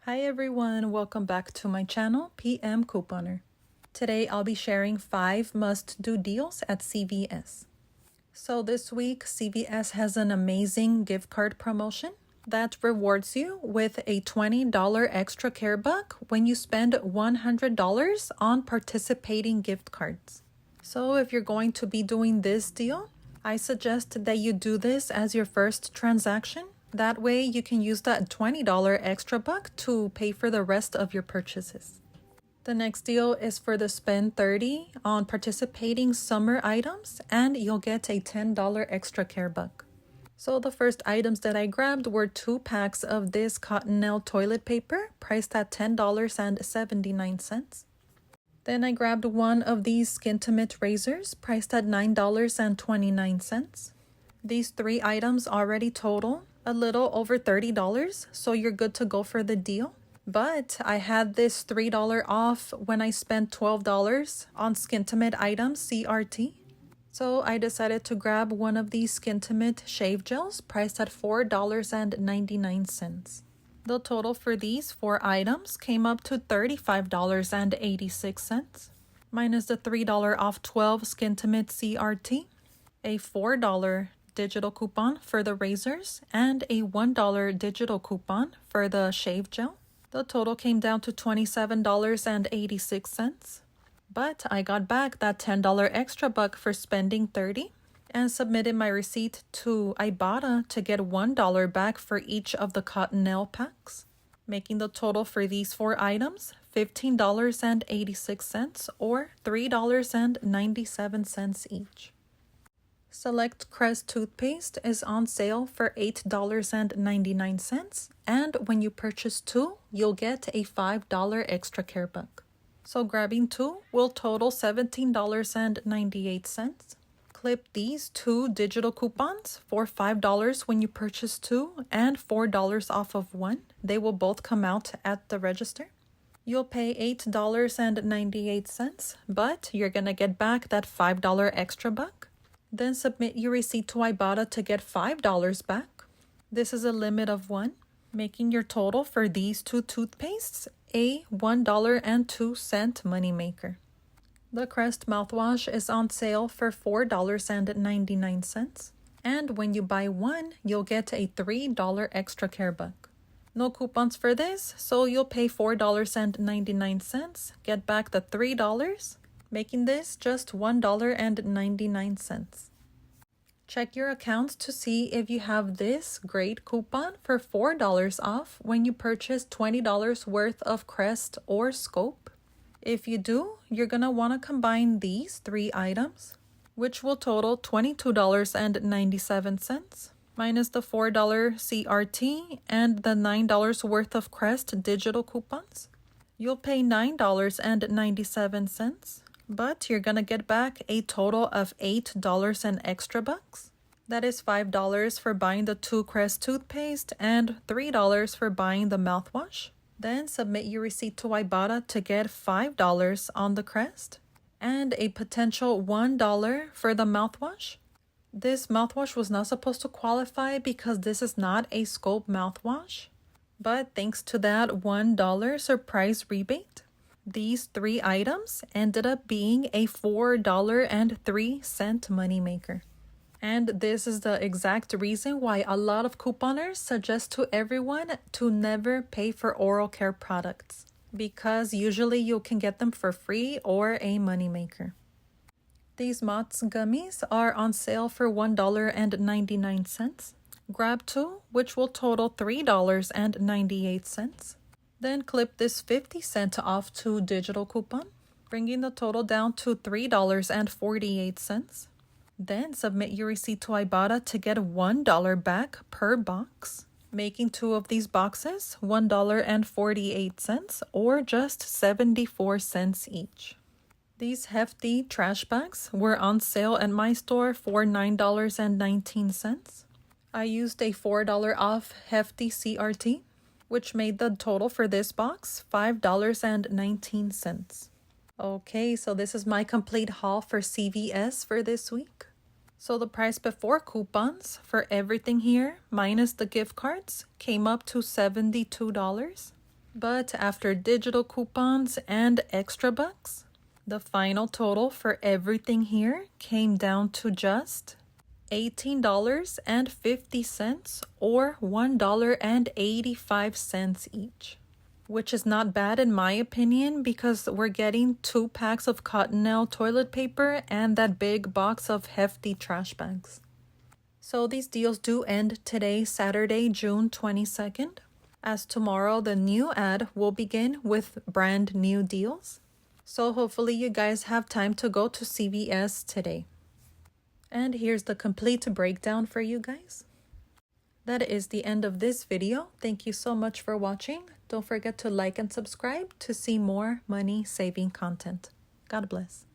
Hi everyone, welcome back to my channel, PM Couponer. Today I'll be sharing 5 must-do deals at CVS. So this week, CVS has an amazing gift card promotion that rewards you with a $20 extra care buck when you spend $100 on participating gift cards. So if you're going to be doing this deal, I suggest that you do this as your first transaction. That way you can use that $20 extra buck to pay for the rest of your purchases. The next deal is for the spend $30 on participating summer items, and you'll get a $10 extra care buck. So the first items that I grabbed were 2 packs of this Cottonelle toilet paper priced at $10.79. Then I grabbed one of these Skintimate razors priced at $9.29. These 3 items already total a little over $30, so you're good to go for the deal. But I had this $3 off when I spent $12 on Skintimate items CRT. So I decided to grab one of these Skintimate shave gels priced at $4.99. The total for these 4 items came up to $35.86, minus the $3 off 12 Skintimate CRT, a $4 digital coupon for the razors, and a $1 digital coupon for the shave gel. The total came down to $27.86, but I got back that $10 extra buck for spending $30 and submitted my receipt to IBOTTA to get $1 back for each of the Cottonelle packs, making the total for these 4 items $15.86 or $3.97 each. Select Crest toothpaste is on sale for $8.99, and when you purchase 2, you'll get a $5 extra care buck. So grabbing 2 will total $17.98. Clip these 2 digital coupons for $5 when you purchase 2 and $4 off of 1. They will both come out at the register. You'll pay $8.98, but you're gonna get back that $5 extra buck. Then submit your receipt to IBOTTA to get $5 back. This is a limit of 1, making your total for these 2 toothpastes a $1.02 moneymaker. The Crest mouthwash is on sale for $4.99, and when you buy 1, you'll get a $3 extra care buck. No coupons for this, so you'll pay $4.99, get back the $3, making this just $1.99. Check your accounts to see if you have this great coupon for $4 off when you purchase $20 worth of Crest or Scope. If you do, you're going to want to combine these 3 items, which will total $22.97, minus the $4 CRT and the $9 worth of Crest digital coupons. You'll pay $9.97. But you're gonna get back a total of $8 and extra bucks. That is $5 for buying the 2 Crest toothpaste and $3 for buying the mouthwash. Then submit your receipt to IBOTTA to get $5 on the Crest and a potential $1 for the mouthwash. This mouthwash was not supposed to qualify because this is not a Scope mouthwash. But thanks to that $1 surprise rebate, these 3 items ended up being a $4.03 moneymaker. And this is the exact reason why a lot of couponers suggest to everyone to never pay for oral care products, because usually you can get them for free or a moneymaker. These Mott's gummies are on sale for $1.99. Grab 2, which will total $3.98. Then clip this 50-cent off 2 digital coupon, bringing the total down to $3.48. Then submit your receipt to IBOTTA to get $1 back per box, making 2 of these boxes $1.48 or just 74 cents each. These hefty trash bags were on sale at my store for $9.19. I used a $4 off hefty CRT, which made the total for this box $5.19. Okay, so this is my complete haul for CVS for this week. So the price before coupons for everything here, minus the gift cards, came up to $72. But after digital coupons and extra bucks, the final total for everything here came down to just $18.50 or $1.85 each, which is not bad in my opinion because we're getting 2 packs of Cottonelle toilet paper and that big box of hefty trash bags. So these deals do end today, Saturday, June 22nd, as tomorrow the new ad will begin with brand new deals. So hopefully you guys have time to go to CVS today. And here's the complete breakdown for you guys. That is the end of this video. Thank you so much for watching. Don't forget to like and subscribe to see more money saving content. God bless.